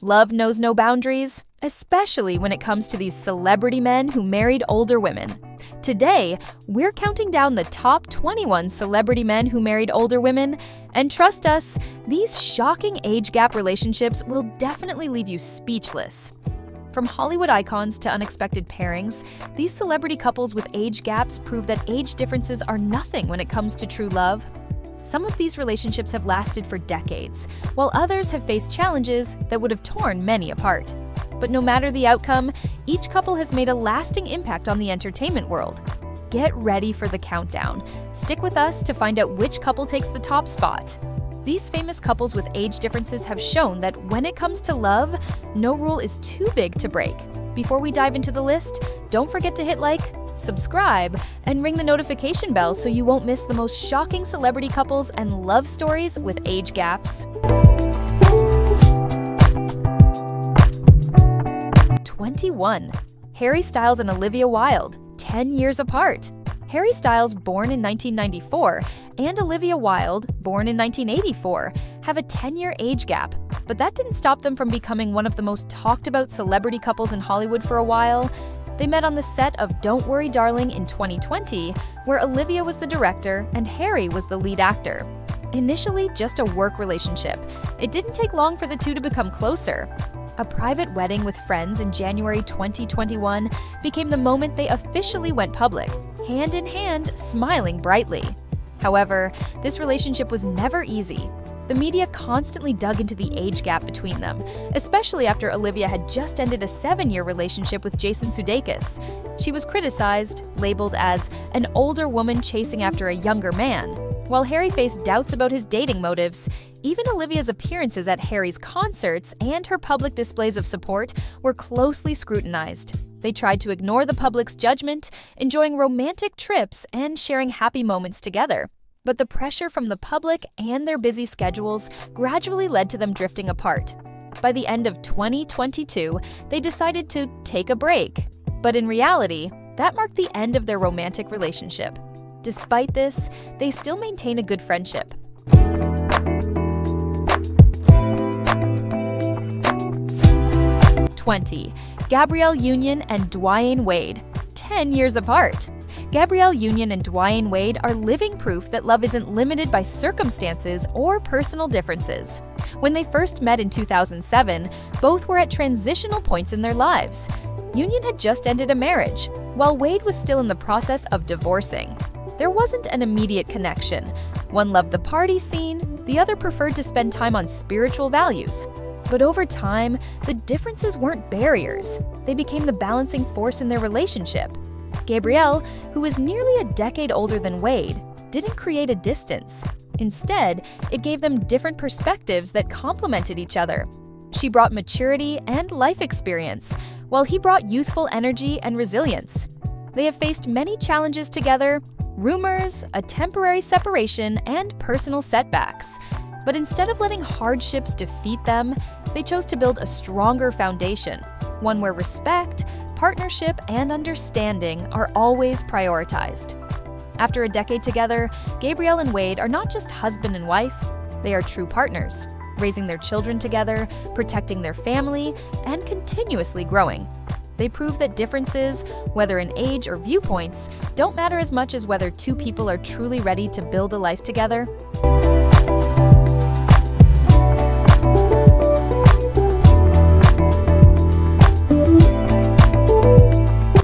Love knows no boundaries, especially when it comes to these celebrity men who married older women. Today, we're counting down the top 21 celebrity men who married older women, and trust us, these shocking age gap relationships will definitely leave you speechless. From Hollywood icons to unexpected pairings, these celebrity couples with age gaps prove that age differences are nothing when it comes to true love. Some of these relationships have lasted for decades, while others have faced challenges that would have torn many apart. But no matter the outcome, each couple has made a lasting impact on the entertainment world. Get ready for the countdown. Stick with us to find out which couple takes the top spot. These famous couples with age differences have shown that when it comes to love, no rule is too big to break. Before we dive into the list, don't forget to hit like, subscribe, and ring the notification bell so you won't miss the most shocking celebrity couples and love stories with age gaps. 21. Harry Styles and Olivia Wilde, 10 years apart. Harry Styles, born in 1994, and Olivia Wilde, born in 1984, have a 10-year age gap, but that didn't stop them from becoming one of the most talked-about celebrity couples in Hollywood for a while. They met on the set of Don't Worry Darling in 2020, where Olivia was the director and Harry was the lead actor. Initially just a work relationship, it didn't take long for the two to become closer. A private wedding with friends in January 2021 became the moment they officially went public, hand in hand, smiling brightly. However, this relationship was never easy. The media constantly dug into the age gap between them, especially after Olivia had just ended a 7-year relationship with Jason Sudeikis. She was criticized, labeled as an older woman chasing after a younger man. While Harry faced doubts about his dating motives, even Olivia's appearances at Harry's concerts and her public displays of support were closely scrutinized. They tried to ignore the public's judgment, enjoying romantic trips and sharing happy moments together. But the pressure from the public and their busy schedules gradually led to them drifting apart. By the end of 2022, they decided to take a break. But in reality, that marked the end of their romantic relationship. Despite this, they still maintain a good friendship. 20. Gabrielle Union and Dwyane Wade, 10 years apart. Gabrielle Union and Dwyane Wade are living proof that love isn't limited by circumstances or personal differences. When they first met in 2007, both were at transitional points in their lives. Union had just ended a marriage, while Wade was still in the process of divorcing. There wasn't an immediate connection. One loved the party scene, the other preferred to spend time on spiritual values. But over time, the differences weren't barriers. They became the balancing force in their relationship. Gabrielle, who was nearly a decade older than Wade, didn't create a distance. Instead, it gave them different perspectives that complemented each other. She brought maturity and life experience, while he brought youthful energy and resilience. They have faced many challenges together, rumors, a temporary separation, and personal setbacks. But instead of letting hardships defeat them, they chose to build a stronger foundation, one where respect, partnership, and understanding are always prioritized. After a decade together, Gabrielle and Wade are not just husband and wife, they are true partners, raising their children together, protecting their family, and continuously growing. They prove that differences, whether in age or viewpoints, don't matter as much as whether two people are truly ready to build a life together.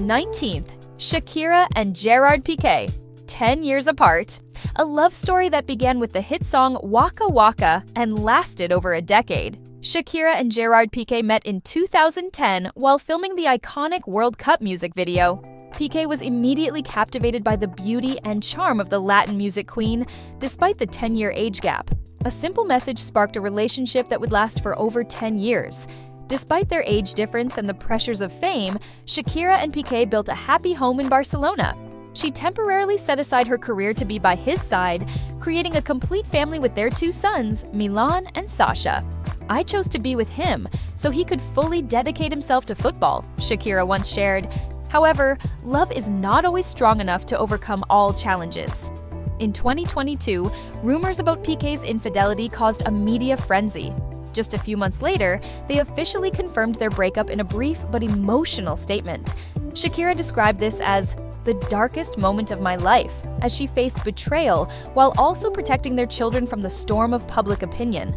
19th, Shakira and Gerard Pique, 10 years apart. A love story that began with the hit song Waka Waka and lasted over a decade. Shakira and Gerard Pique met in 2010 while filming the iconic World Cup music video. Pique was immediately captivated by the beauty and charm of the Latin music queen, despite the 10-year age gap. A simple message sparked a relationship that would last for over 10 years. Despite their age difference and the pressures of fame, Shakira and Pique built a happy home in Barcelona. She temporarily set aside her career to be by his side, creating a complete family with their 2 sons, Milan and Sasha. "I chose to be with him so he could fully dedicate himself to football," Shakira once shared. However, love is not always strong enough to overcome all challenges. In 2022, rumors about Pique's infidelity caused a media frenzy. Just a few months later, they officially confirmed their breakup in a brief but emotional statement. Shakira described this as the darkest moment of my life, as she faced betrayal while also protecting their children from the storm of public opinion.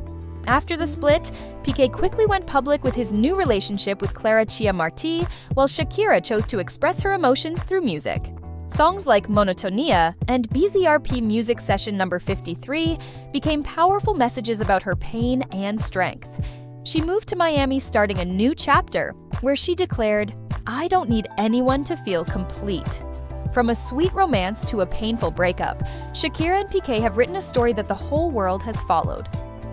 After the split, Pique quickly went public with his new relationship with Clara Chia Marti, while Shakira chose to express her emotions through music. Songs like Monotonia and BZRP Music Session number 53 became powerful messages about her pain and strength. She moved to Miami starting a new chapter, where she declared, "I don't need anyone to feel complete." From a sweet romance to a painful breakup, Shakira and Pique have written a story that the whole world has followed.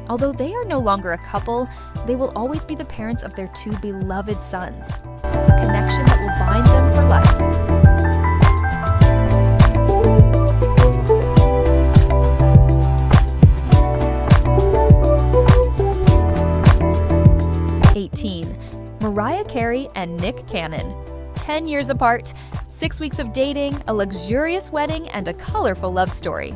Although they are no longer a couple, they will always be the parents of their two beloved sons, a connection that will bind them for life. 18. Mariah Carey and Nick Cannon. 10 years apart, 6 weeks of dating, a luxurious wedding, and a colorful love story.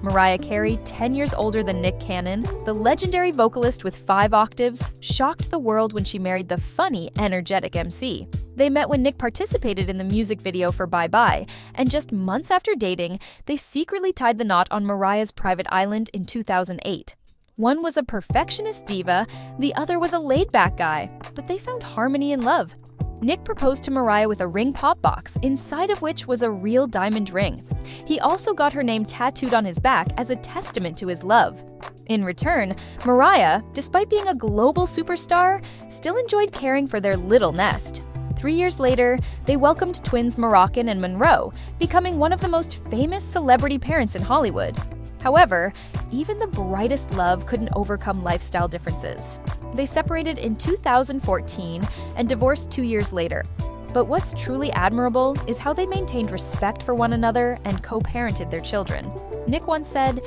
Mariah Carey, 10 years older than Nick Cannon, the legendary vocalist with 5 octaves, shocked the world when she married the funny, energetic MC. They met when Nick participated in the music video for Bye Bye, and just months after dating, they secretly tied the knot on Mariah's private island in 2008. One was a perfectionist diva, the other was a laid-back guy, but they found harmony in love. Nick proposed to Mariah with a ring pop box, inside of which was a real diamond ring. He also got her name tattooed on his back as a testament to his love. In return, Mariah, despite being a global superstar, still enjoyed caring for their little nest. 3 years later, they welcomed twins Moroccan and Monroe, becoming one of the most famous celebrity parents in Hollywood. However, even the brightest love couldn't overcome lifestyle differences. They separated in 2014 and divorced 2 years later. But what's truly admirable is how they maintained respect for one another and co-parented their children. Nick once said,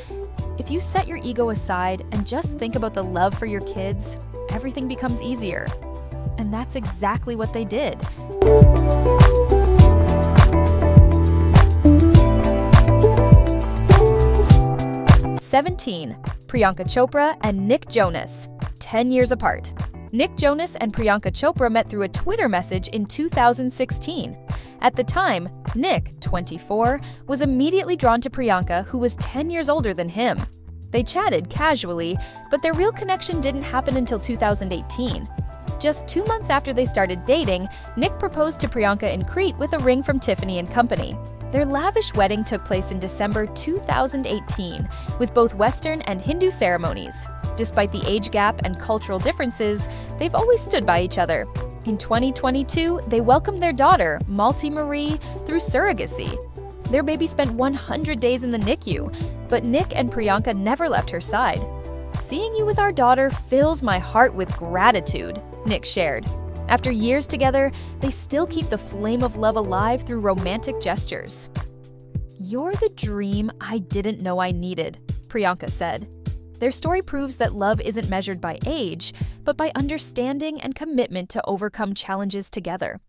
"If you set your ego aside and just think about the love for your kids, everything becomes easier." And that's exactly what they did. 17. Priyanka Chopra and Nick Jonas. 10 years apart. Nick Jonas and Priyanka Chopra met through a Twitter message in 2016. At the time, Nick, 24, was immediately drawn to Priyanka, who was 10 years older than him. They chatted casually, but their real connection didn't happen until 2018. Just 2 months after they started dating, Nick proposed to Priyanka in Crete with a ring from Tiffany & Company. Their lavish wedding took place in December 2018, with both Western and Hindu ceremonies. Despite the age gap and cultural differences, they've always stood by each other. In 2022, they welcomed their daughter, Malti Marie, through surrogacy. Their baby spent 100 days in the NICU, but Nick and Priyanka never left her side. "Seeing you with our daughter fills my heart with gratitude," Nick shared. After years together, they still keep the flame of love alive through romantic gestures. "You're the dream I didn't know I needed," Priyanka said. Their story proves that love isn't measured by age, but by understanding and commitment to overcome challenges together.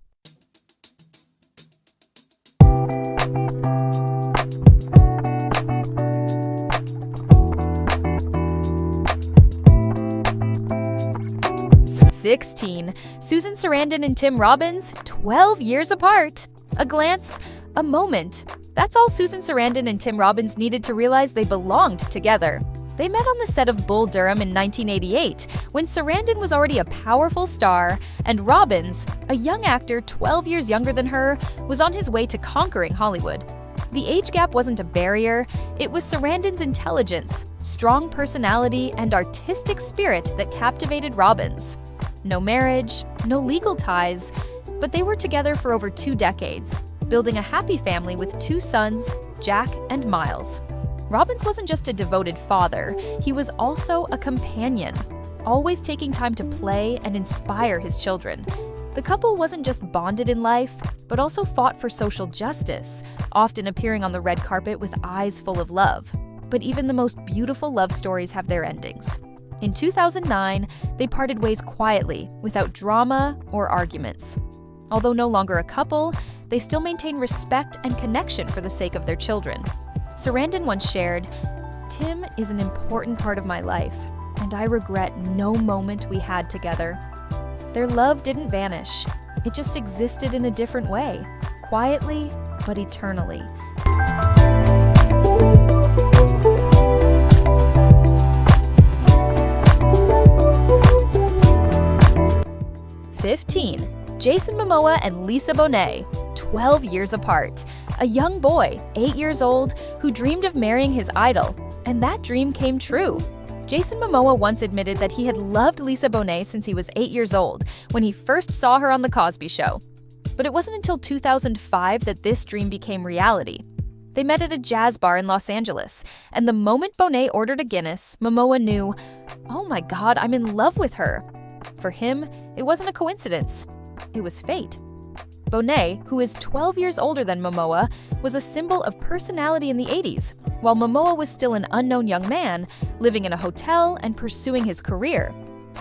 16. Susan Sarandon and Tim Robbins, 12 years apart. A glance, a moment. That's all Susan Sarandon and Tim Robbins needed to realize they belonged together. They met on the set of Bull Durham in 1988, when Sarandon was already a powerful star, and Robbins, a young actor 12 years younger than her, was on his way to conquering Hollywood. The age gap wasn't a barrier, it was Sarandon's intelligence, strong personality, and artistic spirit that captivated Robbins. No marriage, no legal ties, but they were together for over 2 decades, building a happy family with 2 sons, Jack and Miles. Robbins wasn't just a devoted father, he was also a companion, always taking time to play and inspire his children. The couple wasn't just bonded in life, but also fought for social justice, often appearing on the red carpet with eyes full of love. But even the most beautiful love stories have their endings. In 2009, they parted ways quietly, without drama or arguments. Although no longer a couple, they still maintain respect and connection for the sake of their children. Sarandon once shared, "Tim is an important part of my life, and I regret no moment we had together. Their love didn't vanish. It just existed in a different way, quietly but eternally. 15. Jason Momoa and Lisa Bonet, 12 years apart. A young boy, 8 years old, who dreamed of marrying his idol, and that dream came true. Jason Momoa once admitted that he had loved Lisa Bonet since he was 8 years old, when he first saw her on The Cosby Show. But it wasn't until 2005 that this dream became reality. They met at a jazz bar in Los Angeles, and the moment Bonet ordered a Guinness, Momoa knew, "Oh my God, I'm in love with her." For him, it wasn't a coincidence. It was fate. Bonet, who is 12 years older than Momoa, was a symbol of personality in the 80s, while Momoa was still an unknown young man, living in a hotel and pursuing his career.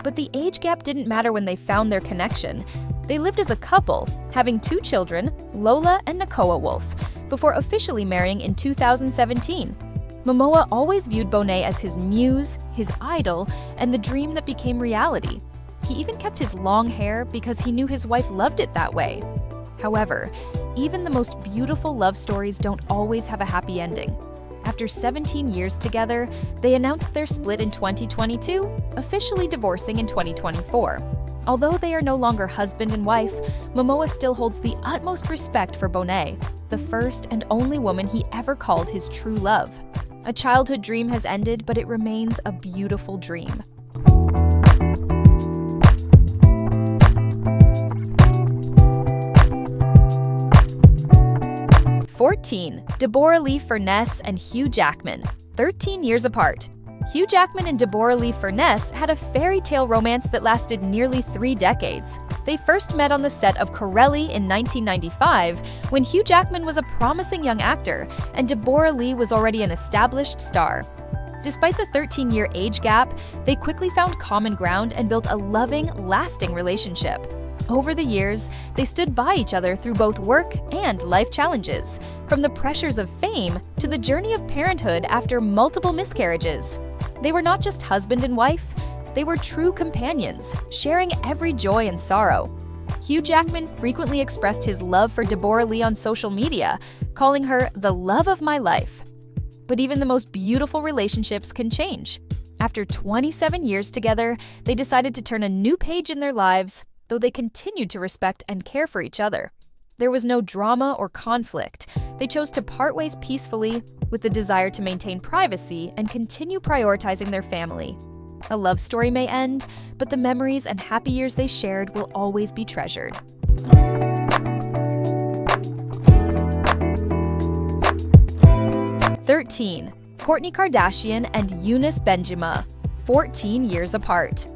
But the age gap didn't matter when they found their connection. They lived as a couple, having 2 children, Lola and Nakoa Wolf, before officially marrying in 2017. Momoa always viewed Bonet as his muse, his idol, and the dream that became reality. He even kept his long hair because he knew his wife loved it that way. However, even the most beautiful love stories don't always have a happy ending. After 17 years together, they announced their split in 2022, officially divorcing in 2024. Although they are no longer husband and wife, Momoa still holds the utmost respect for Bonet, the first and only woman he ever called his true love. A childhood dream has ended, but it remains a beautiful dream. 14. Deborra-Lee and Hugh Jackman, 13 years apart. Hugh Jackman and Deborra-Lee had a fairy tale romance that lasted nearly 3 decades. They first met on the set of Carey in 1995, when Hugh Jackman was a promising young actor and Deborra-Lee was already an established star. Despite the 13-year age gap, they quickly found common ground and built a loving, lasting relationship. Over the years, they stood by each other through both work and life challenges, from the pressures of fame to the journey of parenthood after multiple miscarriages. They were not just husband and wife, they were true companions, sharing every joy and sorrow. Hugh Jackman frequently expressed his love for Deborra-Lee on social media, calling her the love of my life. But even the most beautiful relationships can change. After 27 years together, they decided to turn a new page in their lives, though they continued to respect and care for each other. There was no drama or conflict. They chose to part ways peacefully, with the desire to maintain privacy and continue prioritizing their family. A love story may end, but the memories and happy years they shared will always be treasured. 13. Kourtney Kardashian and Younes Benjima, 14 years apart.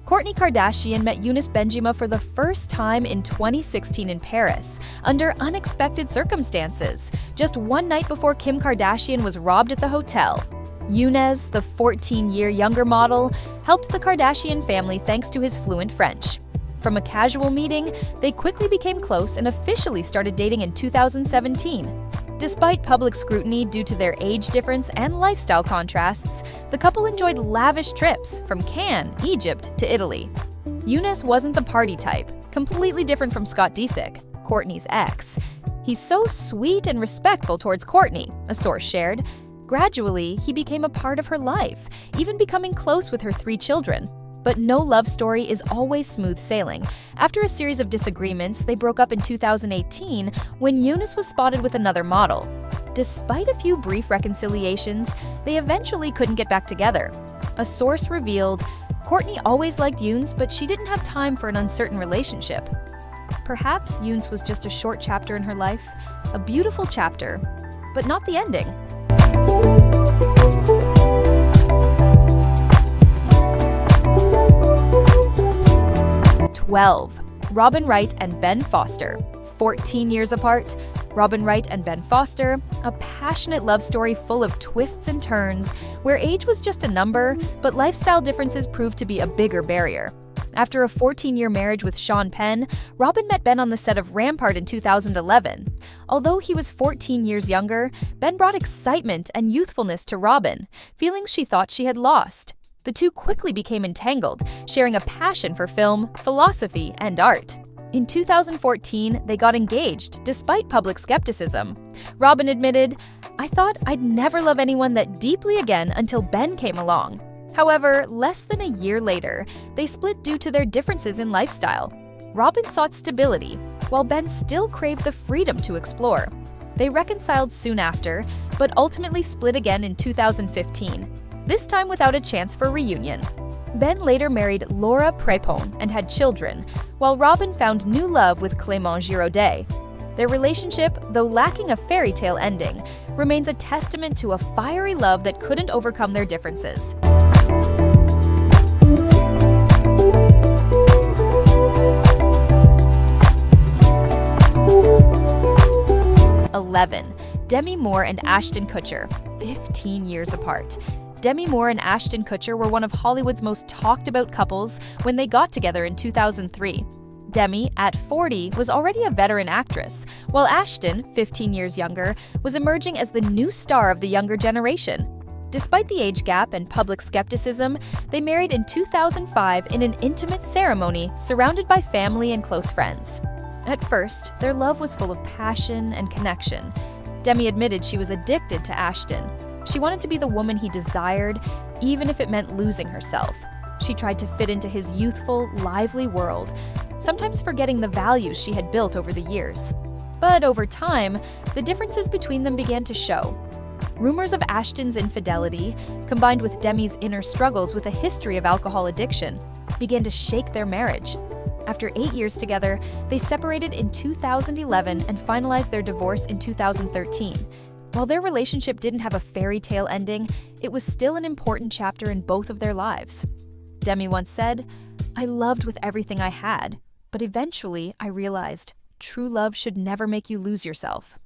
Kourtney Kardashian met Younes Benjima for the first time in 2016 in Paris, under unexpected circumstances, just one night before Kim Kardashian was robbed at the hotel. Younes, the 14-year younger model, helped the Kardashian family thanks to his fluent French. From a casual meeting, they quickly became close and officially started dating in 2017. Despite public scrutiny due to their age difference and lifestyle contrasts, the couple enjoyed lavish trips from Cannes, Egypt, to Italy. Younes wasn't the party type, completely different from Scott Disick, Kourtney's ex. He's so sweet and respectful towards Kourtney, a source shared. Gradually, he became a part of her life, even becoming close with her 3 children. But no love story is always smooth sailing. After a series of disagreements, they broke up in 2018 when Younes was spotted with another model. Despite a few brief reconciliations, they eventually couldn't get back together. A source revealed, Kourtney always liked Younes, but she didn't have time for an uncertain relationship. Perhaps Younes was just a short chapter in her life, a beautiful chapter, but not the ending. 12. Robin Wright and Ben Foster, 14 years apart. Robin Wright and Ben Foster, a passionate love story full of twists and turns, where age was just a number, but lifestyle differences proved to be a bigger barrier. After a 14-year marriage with Sean Penn, Robin met Ben on the set of Rampart in 2011. Although he was 14 years younger, Ben brought excitement and youthfulness to Robin, feelings she thought she had lost. The two quickly became entangled, sharing a passion for film, philosophy, and art. In 2014, they got engaged, despite public skepticism. Robin admitted, "I thought I'd never love anyone that deeply again until Ben came along." However, less than a year later, they split due to their differences in lifestyle. Robin sought stability, while Ben still craved the freedom to explore. They reconciled soon after, but ultimately split again in 2015, this time without a chance for reunion. Ben later married Laura Prepon and had children, while Robin found new love with Clément Giraudet. Their relationship, though lacking a fairy tale ending, remains a testament to a fiery love that couldn't overcome their differences. 11. Demi Moore and Ashton Kutcher, 15 years apart. Demi Moore and Ashton Kutcher were one of Hollywood's most talked about couples when they got together in 2003. Demi, at 40, was already a veteran actress, while Ashton, 15 years younger, was emerging as the new star of the younger generation. Despite the age gap and public skepticism, they married in 2005 in an intimate ceremony surrounded by family and close friends. At first, their love was full of passion and connection. Demi admitted she was addicted to Ashton. She wanted to be the woman he desired, even if it meant losing herself. She tried to fit into his youthful, lively world, sometimes forgetting the values she had built over the years. But over time, the differences between them began to show. Rumors of Ashton's infidelity, combined with Demi's inner struggles with a history of alcohol addiction, began to shake their marriage. After 8 years together, they separated in 2011 and finalized their divorce in 2013. While their relationship didn't have a fairy tale ending, it was still an important chapter in both of their lives. Demi once said, "I loved with everything I had, but eventually I realized true love should never make you lose yourself."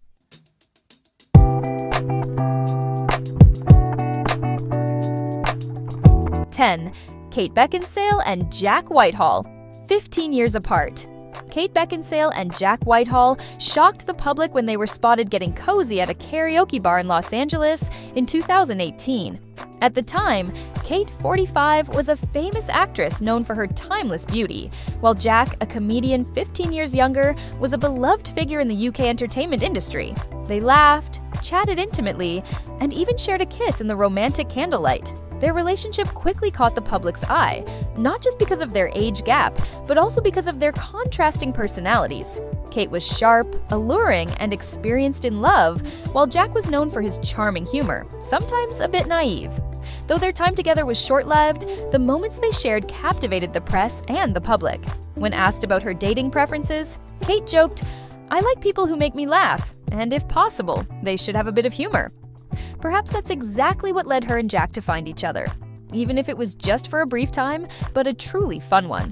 "10. Kate Beckinsale and Jack Whitehall, 15 years apart. Kate Beckinsale and Jack Whitehall shocked the public when they were spotted getting cozy at a karaoke bar in Los Angeles in 2018. At the time, Kate, 45, was a famous actress known for her timeless beauty, while Jack, a comedian 15 years younger, was a beloved figure in the UK entertainment industry. They laughed, chatted intimately, and even shared a kiss in the romantic candlelight. Their relationship quickly caught the public's eye, not just because of their age gap, but also because of their contrasting personalities. Kate was sharp, alluring, and experienced in love, while Jack was known for his charming humor, sometimes a bit naive. Though their time together was short-lived, the moments they shared captivated the press and the public. When asked about her dating preferences, Kate joked, "I like people who make me laugh, and if possible, they should have a bit of humor." Perhaps that's exactly what led her and Jack to find each other, even if it was just for a brief time, but a truly fun one.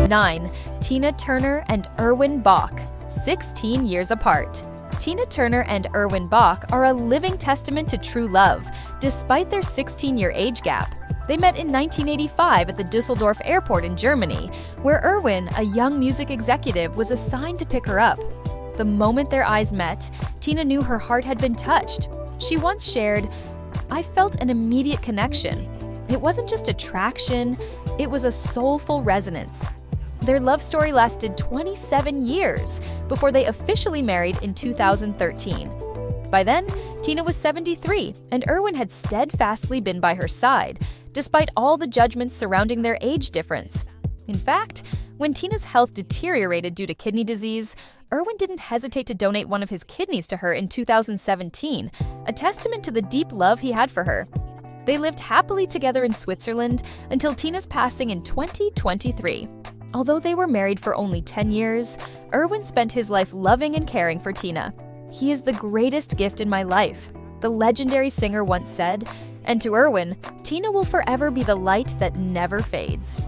9. Tina Turner and Erwin Bach, 16 years apart. Tina Turner and Erwin Bach are a living testament to true love, despite their 16-year age gap. They met in 1985 at the Düsseldorf airport in Germany, where Erwin, a young music executive, was assigned to pick her up. The moment their eyes met, Tina knew her heart had been touched. She once shared, "I felt an immediate connection. It wasn't just attraction, it was a soulful resonance." Their love story lasted 27 years before they officially married in 2013. By then, Tina was 73, and Erwin had steadfastly been by her side, despite all the judgments surrounding their age difference. In fact, when Tina's health deteriorated due to kidney disease, Erwin didn't hesitate to donate one of his kidneys to her in 2017, a testament to the deep love he had for her. They lived happily together in Switzerland until Tina's passing in 2023. Although they were married for only 10 years, Erwin spent his life loving and caring for Tina. "He is the greatest gift in my life," the legendary singer once said, and to Erwin, Tina will forever be the light that never fades.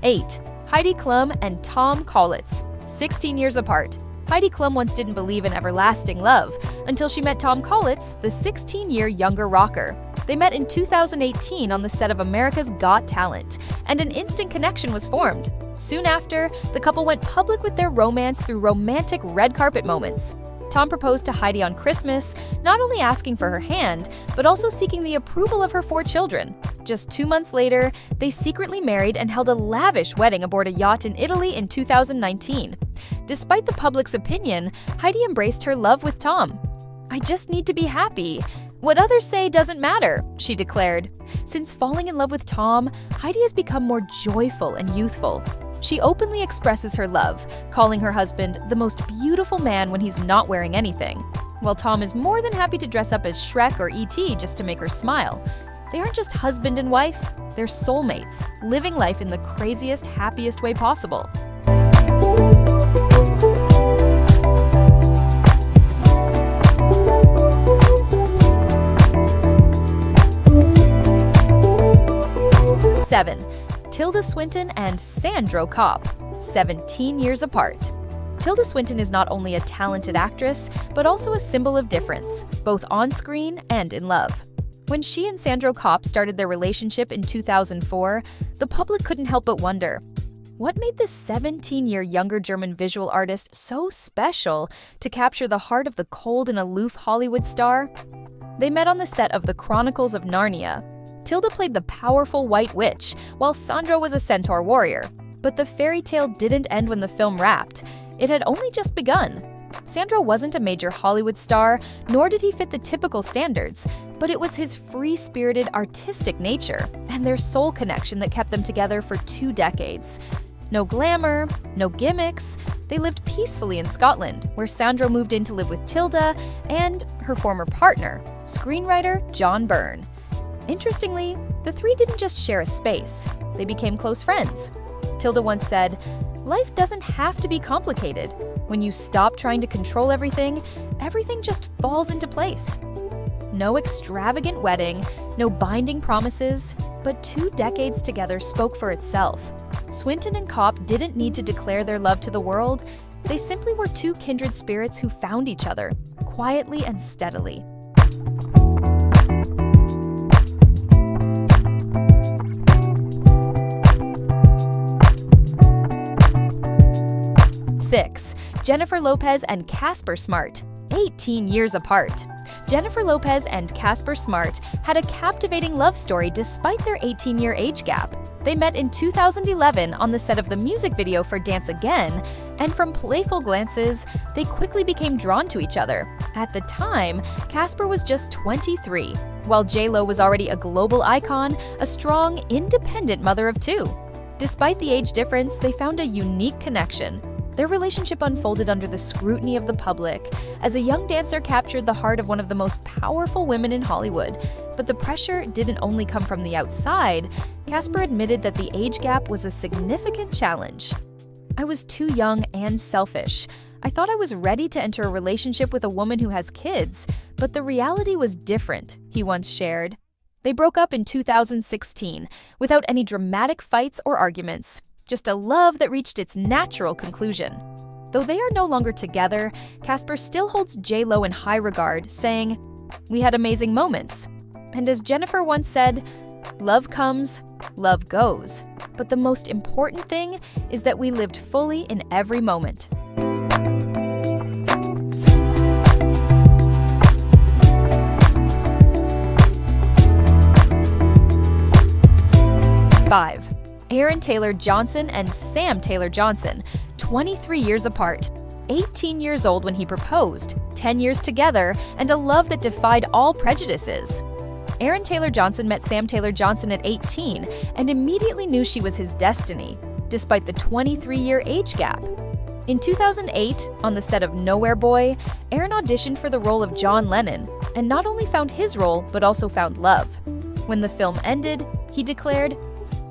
8. Heidi Klum and Tom Kaulitz, 16 years apart. Heidi Klum once didn't believe in everlasting love until she met Tom Kaulitz, the 16-year younger rocker. They met in 2018 on the set of America's Got Talent, and an instant connection was formed. Soon after, the couple went public with their romance through romantic red carpet moments. Tom proposed to Heidi on Christmas, not only asking for her hand, but also seeking the approval of her 4 children. Just 2 months later, they secretly married and held a lavish wedding aboard a yacht in Italy in 2019. Despite the public's opinion, Heidi embraced her love with Tom. "I just need to be happy. What others say doesn't matter," she declared. Since falling in love with Tom, Heidi has become more joyful and youthful. She openly expresses her love, calling her husband the most beautiful man when he's not wearing anything, while Tom is more than happy to dress up as Shrek or E.T. just to make her smile. They aren't just husband and wife, they're soulmates, living life in the craziest, happiest way possible. Seven. Tilda Swinton and Sandro Kopp, 17 years apart. Tilda Swinton is not only a talented actress, but also a symbol of difference, both on screen and in love. When she and Sandro Kopp started their relationship in 2004, the public couldn't help but wonder, what made this 17-year younger German visual artist so special to capture the heart of the cold and aloof Hollywood star? They met on the set of The Chronicles of Narnia. Tilda played the powerful White Witch, while Sandro was a centaur warrior. But the fairy tale didn't end when the film wrapped. It had only just begun. Sandro wasn't a major Hollywood star, nor did he fit the typical standards, but it was his free-spirited, artistic nature and their soul connection that kept them together for 2 decades. No glamour, no gimmicks. They lived peacefully in Scotland, where Sandro moved in to live with Tilda and her former partner, screenwriter John Byrne. Interestingly, the 3 didn't just share a space, they became close friends. Tilda once said, "Life doesn't have to be complicated. When you stop trying to control everything, everything just falls into place." No extravagant wedding, no binding promises, but 2 decades together spoke for itself. Swinton and Kopp didn't need to declare their love to the world, they simply were 2 kindred spirits who found each other, quietly and steadily. 6. Jennifer Lopez and Casper Smart, 18 years apart. Jennifer Lopez and Casper Smart had a captivating love story despite their 18-year age gap. They met in 2011 on the set of the music video for Dance Again, and from playful glances, they quickly became drawn to each other. At the time, Casper was just 23, while J.Lo was already a global icon, a strong, independent mother of 2. Despite the age difference, they found a unique connection. Their relationship unfolded under the scrutiny of the public, as a young dancer captured the heart of one of the most powerful women in Hollywood. But the pressure didn't only come from the outside. Casper admitted that the age gap was a significant challenge. "I was too young and selfish. I thought I was ready to enter a relationship with a woman who has kids, but the reality was different," he once shared. They broke up in 2016, without any dramatic fights or arguments. Just a love that reached its natural conclusion. Though they are no longer together, Casper still holds J.Lo in high regard, saying, "We had amazing moments." And as Jennifer once said, "Love comes, love goes. But the most important thing is that we lived fully in every moment." Five. Aaron Taylor-Johnson and Sam Taylor-Johnson, 23 years apart. 18 years old when he proposed, 10 years together, and a love that defied all prejudices. Aaron Taylor-Johnson met Sam Taylor-Johnson at 18 and immediately knew she was his destiny, despite the 23-year age gap. In 2008, on the set of Nowhere Boy, Aaron auditioned for the role of John Lennon, and not only found his role, but also found love. When the film ended, he declared,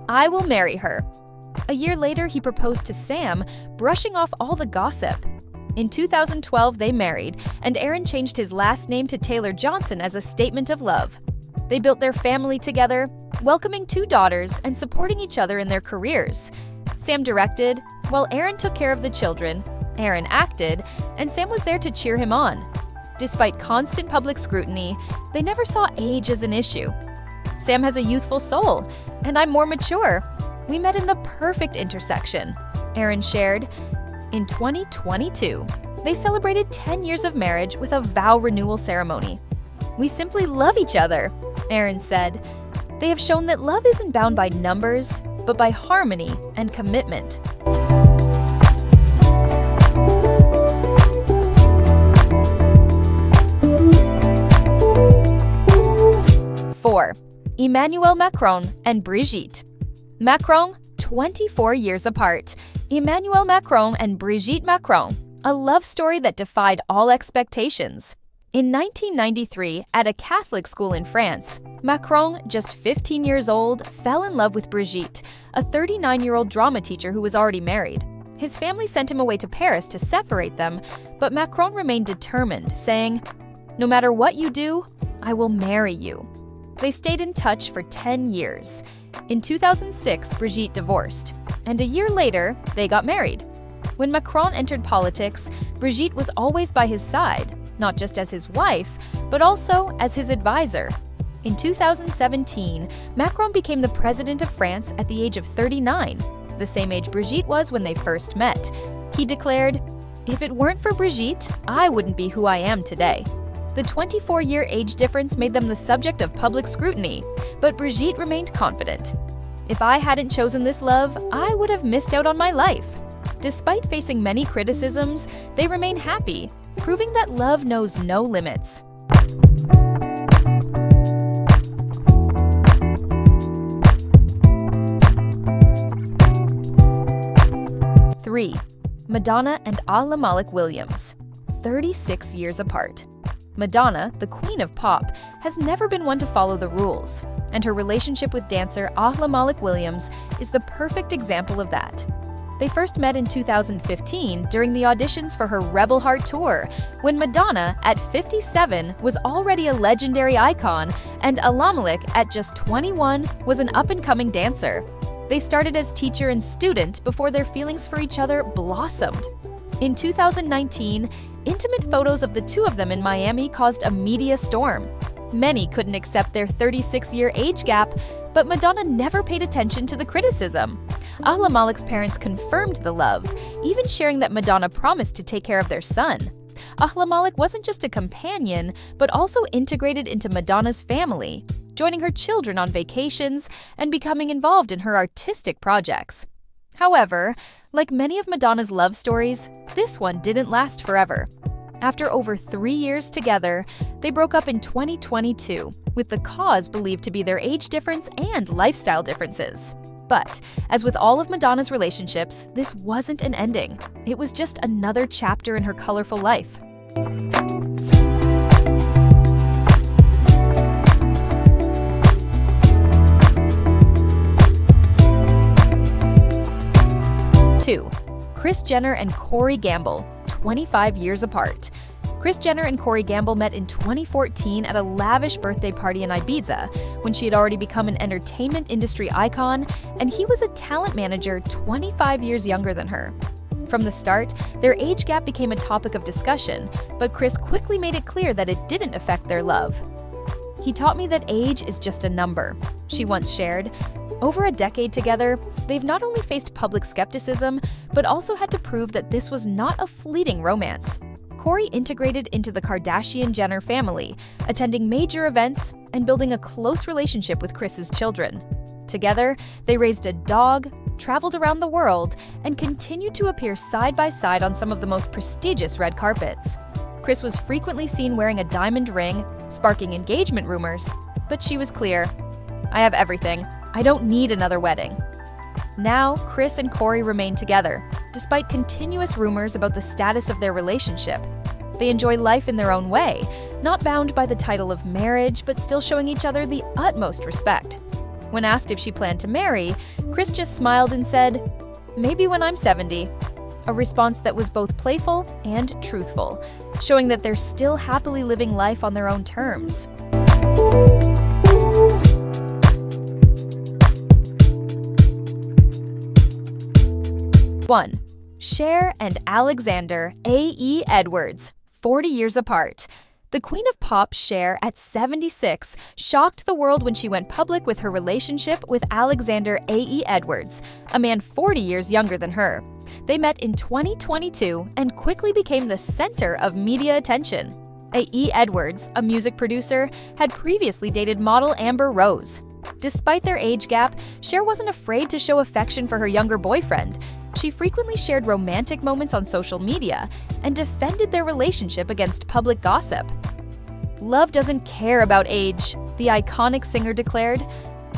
"I will marry her." A year later, he proposed to Sam, brushing off all the gossip. In 2012, they married, and Aaron changed his last name to Taylor-Johnson as a statement of love. They built their family together, welcoming 2 daughters and supporting each other in their careers. Sam directed, while Aaron took care of the children. Aaron acted, and Sam was there to cheer him on. Despite constant public scrutiny, they never saw age as an issue. Sam has a youthful soul, and I'm more mature. We met in the perfect intersection, Erin shared. In 2022, they celebrated 10 years of marriage with a vow renewal ceremony. We simply love each other, Erin said. They have shown that love isn't bound by numbers, but by harmony and commitment. 4. Emmanuel Macron and Brigitte. Macron, 24 years apart. Emmanuel Macron and Brigitte Macron, a love story that defied all expectations. In 1993, at a Catholic school in France, Macron, just 15 years old, fell in love with Brigitte, a 39-year-old drama teacher who was already married. His family sent him away to Paris to separate them, but Macron remained determined, saying, "No matter what you do, I will marry you." They stayed in touch for 10 years. In 2006, Brigitte divorced, and a year later, they got married. When Macron entered politics, Brigitte was always by his side, not just as his wife, but also as his advisor. In 2017, Macron became the president of France at the age of 39, the same age Brigitte was when they first met. He declared, "If it weren't for Brigitte, I wouldn't be who I am today." The 24-year age difference made them the subject of public scrutiny, but Brigitte remained confident. "If I hadn't chosen this love, I would have missed out on my life." Despite facing many criticisms, they remain happy, proving that love knows no limits. 3. Madonna and Malik Williams. 36 years apart. Madonna, the queen of pop, has never been one to follow the rules, and her relationship with dancer Malik Williams is the perfect example of that. They first met in 2015 during the auditions for her Rebel Heart tour, when Madonna, at 57, was already a legendary icon, and Malik, at just 21, was an up-and-coming dancer. They started as teacher and student before their feelings for each other blossomed. In 2019, intimate photos of the two of them in Miami caused a media storm. Many couldn't accept their 36-year age gap, but Madonna never paid attention to the criticism. Malik's parents confirmed the love, even sharing that Madonna promised to take care of their son. Malik wasn't just a companion, but also integrated into Madonna's family, joining her children on vacations and becoming involved in her artistic projects. However, like many of Madonna's love stories, this one didn't last forever. After over 3 years together, they broke up in 2022, with the cause believed to be their age difference and lifestyle differences. But, as with all of Madonna's relationships, this wasn't an ending. It was just another chapter in her colorful life. 2. Kris Jenner and Corey Gamble, 25 years apart. Kris Jenner and Corey Gamble met in 2014 at a lavish birthday party in Ibiza, when she had already become an entertainment industry icon, and he was a talent manager 25 years younger than her. From the start, their age gap became a topic of discussion, but Kris quickly made it clear that it didn't affect their love. "He taught me that age is just a number," she once shared. Over a decade together, they've not only faced public skepticism, but also had to prove that this was not a fleeting romance. Corey integrated into the Kardashian-Jenner family, attending major events and building a close relationship with Kris's children. Together, they raised a dog, traveled around the world, and continued to appear side by side on some of the most prestigious red carpets. Kris was frequently seen wearing a diamond ring, sparking engagement rumors, but she was clear. "I have everything. I don't need another wedding." Now, Kris and Corey remain together, despite continuous rumors about the status of their relationship. They enjoy life in their own way, not bound by the title of marriage, but still showing each other the utmost respect. When asked if she planned to marry, Kris just smiled and said, "Maybe when I'm 70. A response that was both playful and truthful, showing that they're still happily living life on their own terms. 1. Cher and Alexander A.E. Edwards, 40 years apart. The Queen of Pop, Cher, at 76, shocked the world when she went public with her relationship with Alexander A.E. Edwards, a man 40 years younger than her. They met in 2022 and quickly became the center of media attention. A.E. Edwards, a music producer, had previously dated model Amber Rose. Despite their age gap, Cher wasn't afraid to show affection for her younger boyfriend. She frequently shared romantic moments on social media and defended their relationship against public gossip. "Love doesn't care about age," the iconic singer declared.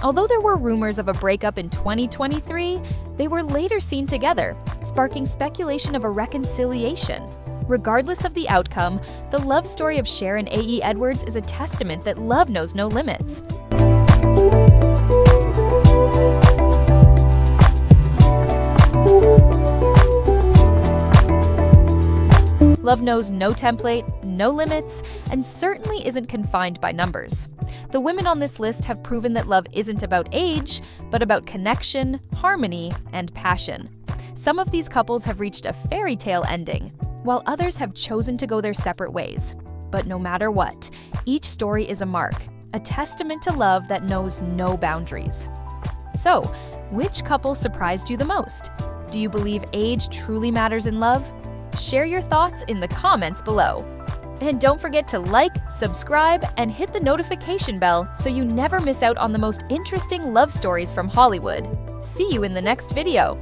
Although there were rumors of a breakup in 2023, they were later seen together, sparking speculation of a reconciliation. Regardless of the outcome, the love story of Cher and A.E. Edwards is a testament that love knows no limits. Love knows no template, no limits, and certainly isn't confined by numbers. The women on this list have proven that love isn't about age, but about connection, harmony, and passion. Some of these couples have reached a fairy tale ending, while others have chosen to go their separate ways. But no matter what, each story is a mark, a testament to love that knows no boundaries. So, which couple surprised you the most? Do you believe age truly matters in love? Share your thoughts in the comments below. And don't forget to like, subscribe, and hit the notification bell so you never miss out on the most interesting love stories from Hollywood. See you in the next video.